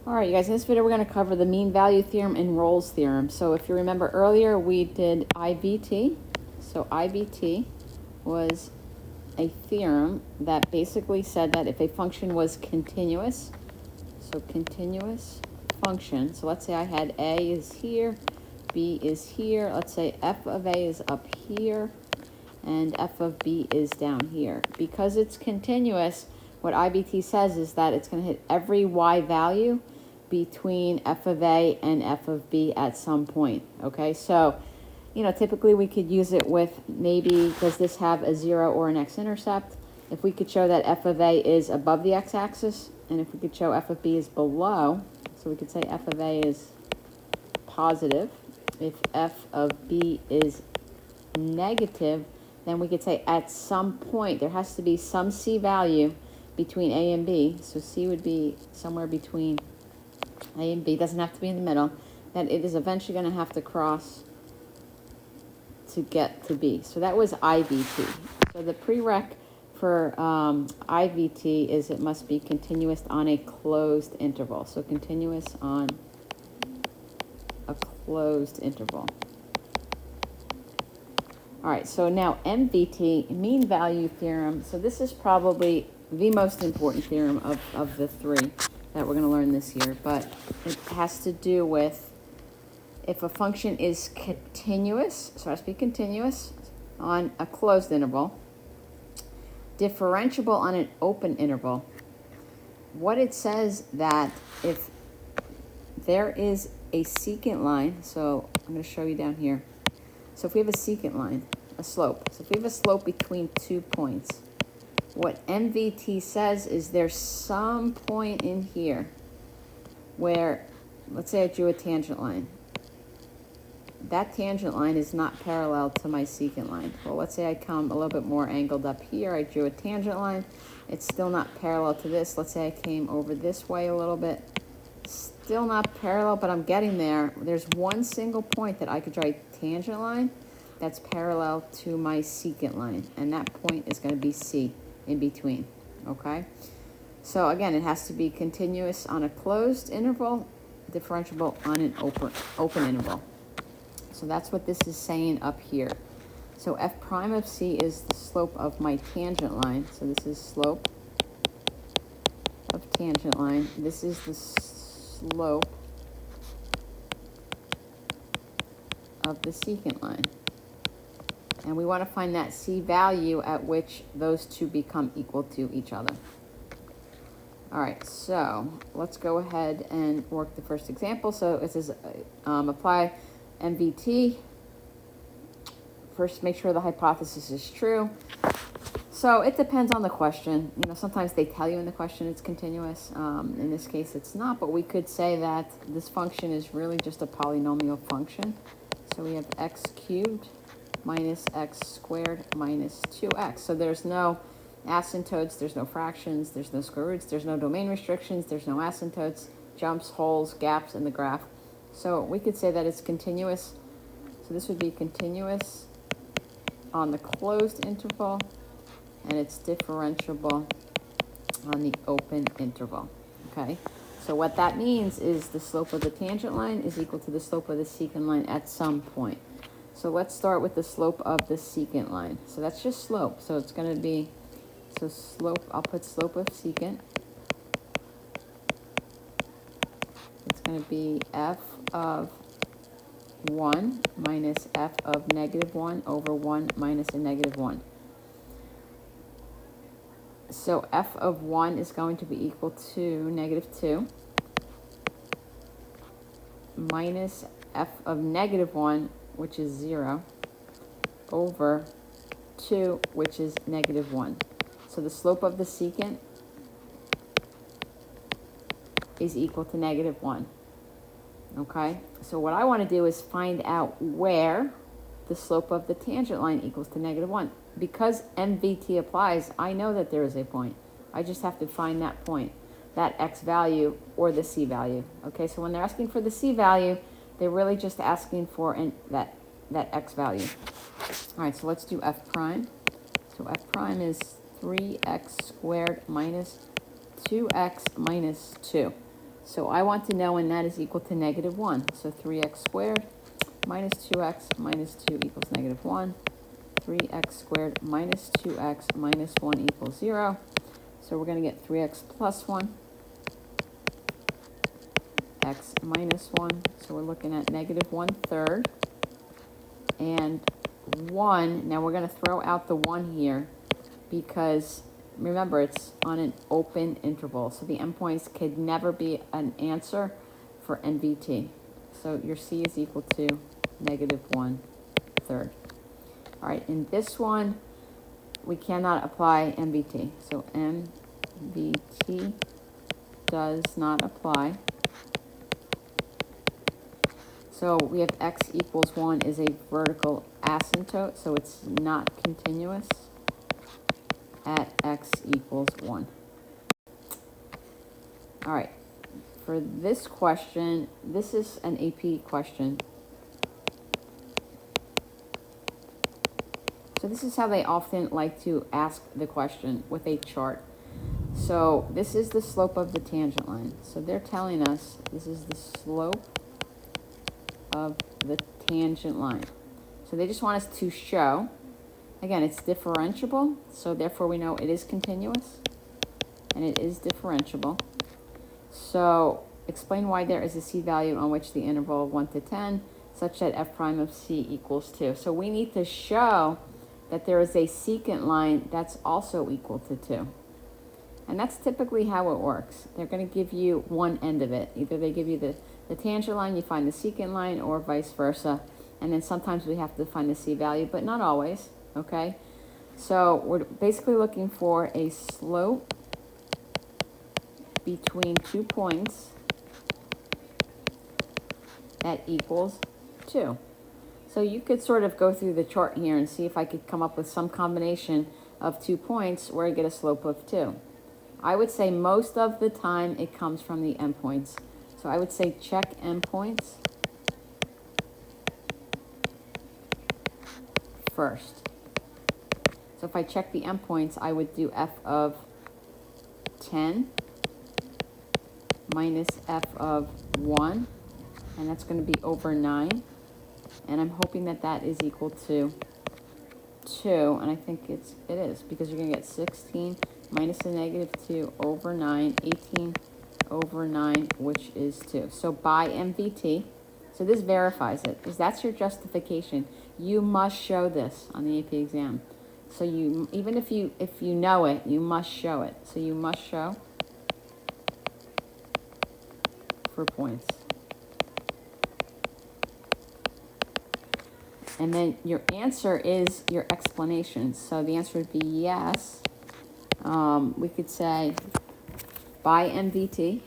All right, you guys, in this video, we're going to cover the mean value theorem and Rolle's theorem. So if you remember earlier, we did IVT. So IVT was a theorem that basically said that if a function was continuous, so continuous function, so let's say I had A is here, B is here, let's say f of A is up here, and f of B is down here. Because it's continuous, what IVT says is that it's going to hit every y value between f of A and f of B at some point. Okay, so typically we could use it with maybe, does this have a 0 or an x-intercept? If we could show that f of A is above the x-axis, and if we could show f of B is below, so we could say f of A is positive. If f of B is negative, then we could say at some point there has to be some c value between A and B. So C would be somewhere between A and B, doesn't have to be in the middle, that it is eventually going to have to cross to get to B. So that was IVT. So the prereq for IVT is it must be continuous on a closed interval. So continuous on a closed interval. All right, so now MVT, mean value theorem. So this is probably the most important theorem of the three that we're going to learn this year, but it has to do with if a function is continuous, so it has to be continuous on a closed interval, differentiable on an open interval. What it says that if there is a secant line, so I'm going to show you down here. So if we have a secant line, a slope, so if we have a slope between 2 points, what MVT says is there's some point in here where, let's say I drew a tangent line. That tangent line is not parallel to my secant line. Well, let's say I come a little bit more angled up here. I drew a tangent line. It's still not parallel to this. Let's say I came over this way a little bit. Still not parallel, but I'm getting there. There's one single point that I could draw a tangent line that's parallel to my secant line, and that point is going to be C in between. Okay, so again, it has to be continuous on a closed interval, differentiable on an open interval. So that's what this is saying up here. So f prime of C is the slope of my tangent line. So this is slope of tangent line. This is the slope of the secant line. And we want to find that C value at which those two become equal to each other. All right, so let's go ahead and work the first example. So it says apply MVT. First, make sure the hypothesis is true. So it depends on the question. Sometimes they tell you in the question it's continuous. In this case, it's not, but we could say that this function is really just a polynomial function. So we have x cubed minus x squared minus 2x. So there's no asymptotes, there's no fractions, there's no square roots, there's no domain restrictions, there's no asymptotes, jumps, holes, gaps in the graph. So we could say that it's continuous. So this would be continuous on the closed interval, and it's differentiable on the open interval. Okay, so what that means is the slope of the tangent line is equal to the slope of the secant line at some point. So let's start with the slope of the secant line. So that's just slope. So it's going to be, so slope, I'll put slope of secant. It's going to be f of 1 minus f of negative 1 over 1 minus a negative 1. So f of 1 is going to be equal to negative 2 minus f of negative 1, which is 0, over 2, which is negative 1. So the slope of the secant is equal to negative 1. Okay, so what I want to do is find out where the slope of the tangent line equals to negative 1. Because MVT applies, I know that there is a point. I just have to find that point, that x value or the c value. Okay, so when they're asking for the c value, they're really just asking for that x value. All right, so let's do f prime. So f prime is 3x squared minus 2x minus 2. So I want to know when that is equal to negative 1. So 3x squared minus 2x minus 2 equals negative 1. 3x squared minus 2x minus 1 equals 0. So we're going to get 3x plus 1, x minus 1. So we're looking at negative 1/3. And 1, now we're going to throw out the 1 here because remember it's on an open interval. So the endpoints could never be an answer for NVT. So your C is equal to negative 1/3. All right, in this one, we cannot apply MVT. So MVT does not apply. So we have x equals 1 is a vertical asymptote, so it's not continuous at x equals 1. All right, for this question, this is an AP question. So this is how they often like to ask the question with a chart. So this is the slope of the tangent line. So they're telling us this is the slope of the tangent line. So they just want us to show, again, it's differentiable, so therefore we know it is continuous, and it is differentiable. So explain why there is a C value on which the interval 1 to 10, such that f prime of C equals 2. So we need to show that there is a secant line that's also equal to 2. And that's typically how it works. They're going to give you one end of it. Either they give you the tangent line, you find the secant line, or vice versa. And then sometimes we have to find the C value, but not always, okay? So we're basically looking for a slope between 2 points that equals 2. So you could sort of go through the chart here and see if I could come up with some combination of 2 points where I get a slope of 2. I would say most of the time it comes from the endpoints. So I would say check endpoints first. So if I check the endpoints, I would do f of 10 minus f of 1, and that's going to be over 9. And I'm hoping that that is equal to 2, and I think it is, because you're going to get 16 minus a negative 2 over 9, 18 over 9, which is 2. So by MVT, so this verifies it, because that's your justification. You must show this on the AP exam. So you, even if you know it, you must show it. So you must show for points. And then your answer is your explanation. So the answer would be yes. We could say by MVT,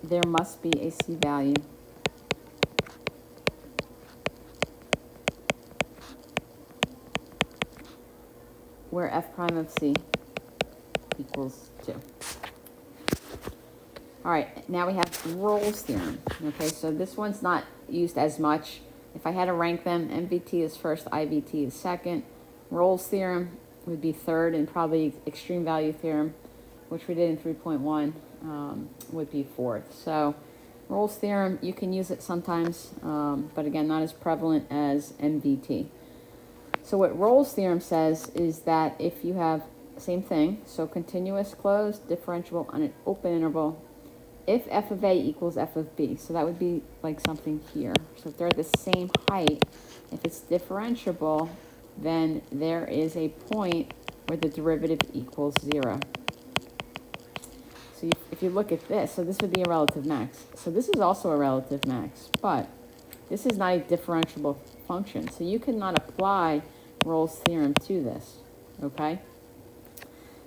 there must be a C value where f prime of C equals 2. All right, now we have Rolle's theorem. Okay, so this one's not used as much. If I had to rank them, MVT is first, IVT is second. Rolle's theorem would be third, and probably extreme value theorem, which we did in 3.1, would be fourth. So Rolle's theorem, you can use it sometimes, but again, not as prevalent as MVT. So what Rolle's theorem says is that if you have same thing, so continuous closed differentiable on an open interval, if f of a equals f of b, so that would be like something here. So if they're the same height, if it's differentiable, then there is a point where the derivative equals 0. So if you look at this, so this would be a relative max. So this is also a relative max, but this is not a differentiable function. So you cannot apply Rolle's theorem to this, okay?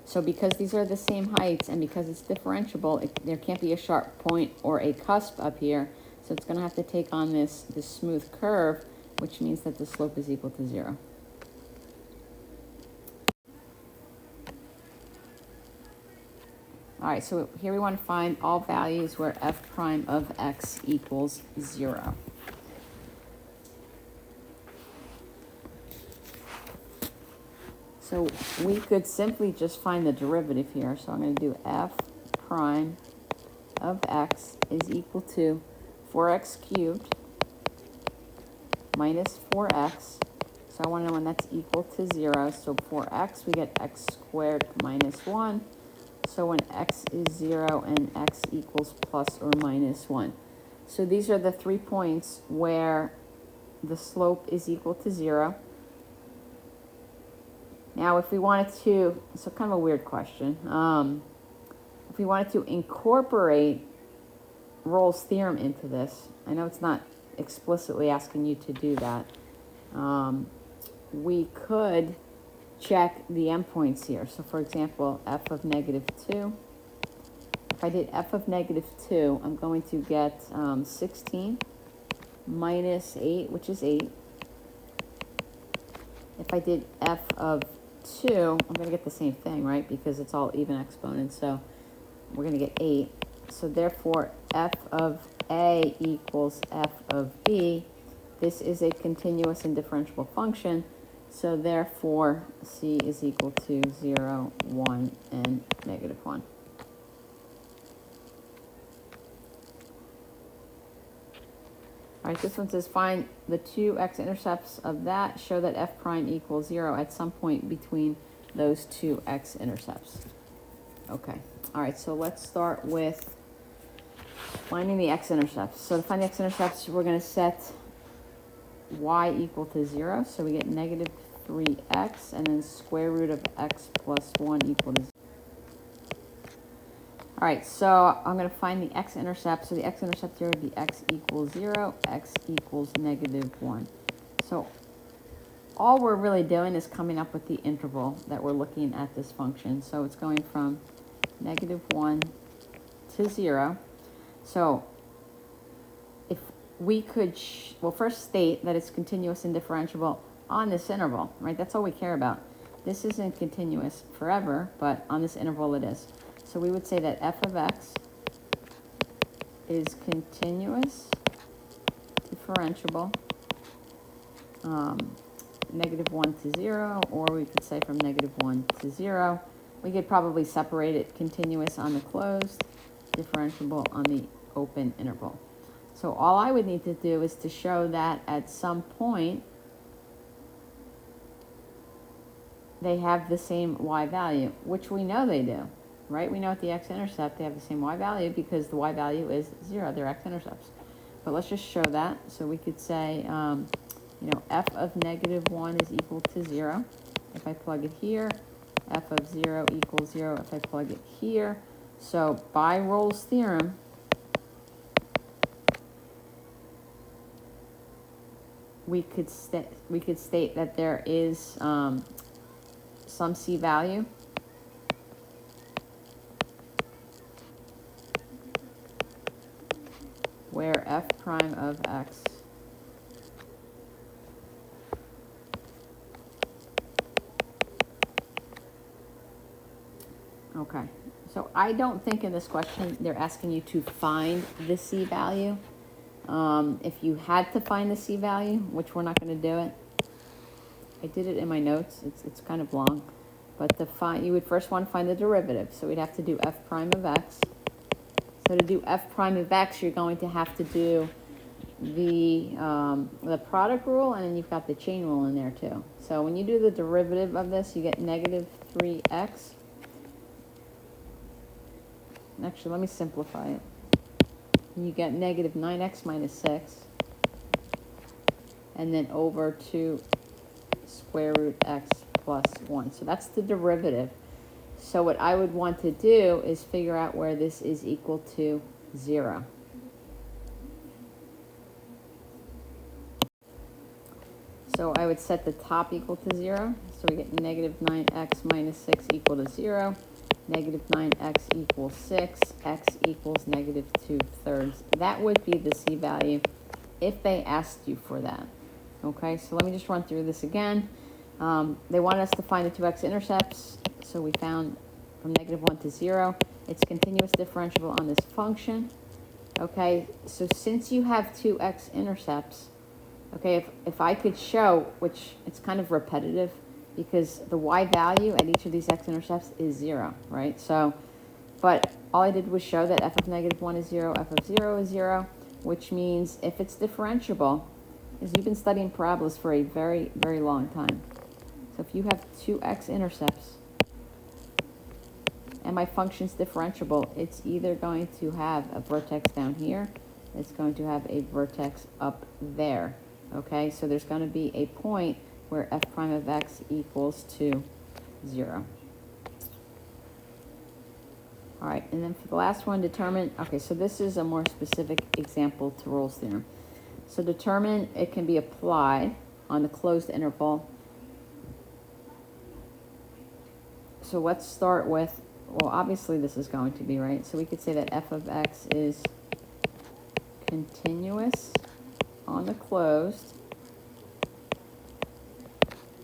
So because these are the same heights and because it's differentiable, there can't be a sharp point or a cusp up here. So it's going to have to take on this smooth curve, which means that the slope is equal to 0. All right, so here we want to find all values where f prime of x equals 0. So we could simply just find the derivative here. So I'm going to do f prime of x is equal to 4x cubed minus 4x. So I want to know when that's equal to 0. So for x, we get x squared minus 1. So when x is 0 and x equals plus or minus 1. So these are the 3 points where the slope is equal to 0. Now, if we wanted to, so kind of a weird question. If we wanted to incorporate Rolle's theorem into this, I know it's not explicitly asking you to do that. We could check the endpoints here. So for example, f of negative 2. If I did f of negative 2, I'm going to get 16 minus 8, which is 8. If I did f of 2, I'm going to get the same thing, right? Because it's all even exponents, so we're going to get 8. So therefore, f of a equals f of b. This is a continuous and differentiable function. So therefore, c is equal to 0, 1, and negative 1. All right, this one says find the two x-intercepts of that. Show that f prime equals 0 at some point between those two x-intercepts. Okay. All right, so let's start with finding the x-intercepts. So to find the x-intercepts, we're going to set y equal to 0. So we get negative 3x, and then square root of x plus 1 equal to 0. All right, so I'm going to find the x-intercept. So the x-intercept here would be x equals 0, x equals negative 1. So all we're really doing is coming up with the interval that we're looking at this function. So it's going from negative 1 to 0. So if we could, well, first state that it's continuous and differentiable on this interval, right? That's all we care about. This isn't continuous forever, but on this interval it is. So we would say that f of x is continuous, differentiable, negative 1 to 0, or we could say from negative 1 to 0. We could probably separate it continuous on the closed, differentiable on the open interval. So all I would need to do is to show that at some point they have the same y value, which we know they do, right? We know at the x-intercept they have the same y value because the y value is 0, they're x-intercepts. But let's just show that. So we could say, f of negative 1 is equal to 0. If I plug it here, f of 0 equals 0 if I plug it here. So by Rolle's theorem, we could state that there is some c value where f prime of x okay. So I don't think in this question they're asking you to find the c value. If you had to find the c value, which we're not going to do it, I did it in my notes. It's kind of long, but you would first want to find the derivative. So we'd have to do f prime of x. So to do f prime of x, you're going to have to do the product rule, and then you've got the chain rule in there too. So when you do the derivative of this, you get negative 3x. Actually, let me simplify it. You get negative 9x minus 6, and then over to square root x plus 1. So that's the derivative. So what I would want to do is figure out where this is equal to 0. So I would set the top equal to 0. So we get negative 9x minus 6 equal to 0. Negative 9x equals 6. X equals negative 2/3. That would be the c value if they asked you for that. Okay, so let me just run through this again. They wanted us to find the two x-intercepts. So we found from negative 1 to 0. It's continuous differentiable on this function. Okay, so since you have two x-intercepts, okay, if I could show, which it's kind of repetitive, because the y value at each of these x-intercepts is 0, right? So, but all I did was show that f of -1 is 0, f of 0 is 0, which means if it's differentiable, because you've been studying parabolas for a very, very long time. So if you have two x-intercepts and my function's differentiable, it's either going to have a vertex down here, it's going to have a vertex up there, okay? So there's going to be a point where f prime of x equals to 0. All right, and then for the last one, determine, okay, so this is a more specific example to Rolle's theorem. So determine it can be applied on the closed interval. So let's start with, well, obviously this is going to be, right? So we could say that f of x is continuous on the closed,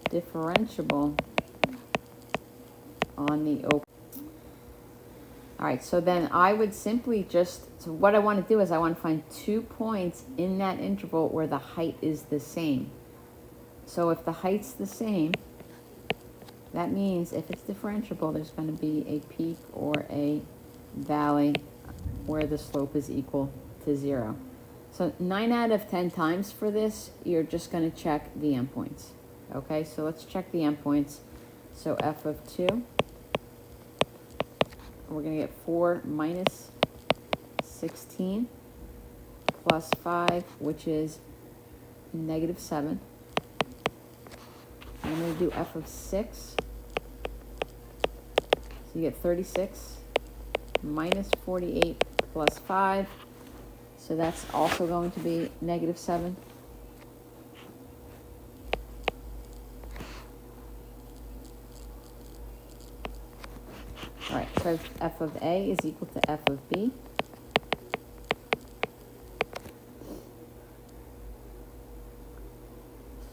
differentiable on the open. All right, so then I would simply just, so what I want to do is I want to find 2 points in that interval where the height is the same. So if the height's the same, that means if it's differentiable, there's going to be a peak or a valley where the slope is equal to 0. So 9 out of 10 times for this, you're just going to check the endpoints. Okay, so let's check the endpoints. So f of 2, we're going to get 4 minus 16 plus 5, which is -7. I'm going to do f of 6. So you get 36 minus 48 plus 5. So that's also going to be -7. All right, so f of a is equal to f of b.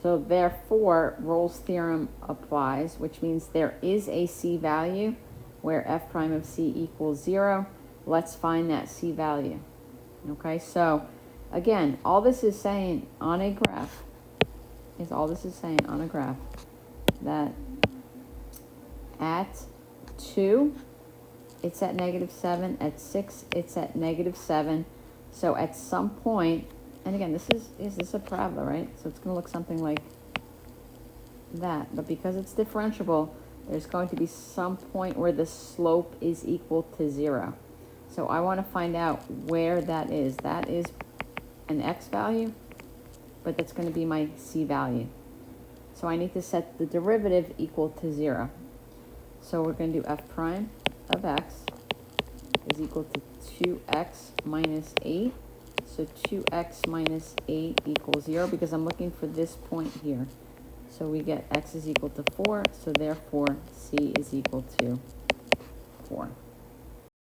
So therefore, Rolle's theorem applies, which means there is a c value where f prime of c equals 0. Let's find that c value. Okay, so again, all this is saying on a graph that at 2, it's at -7. At 6, it's at -7. So at some point, and again, is this a parabola, right? So it's going to look something like that. But because it's differentiable, there's going to be some point where the slope is equal to 0. So I want to find out where that is. That is an x value, but that's going to be my c value. So I need to set the derivative equal to 0. So we're going to do f prime of x is equal to 2x minus 8. So 2x minus 8 equals 0 because I'm looking for this point here. So we get x is equal to 4, so therefore c is equal to 4.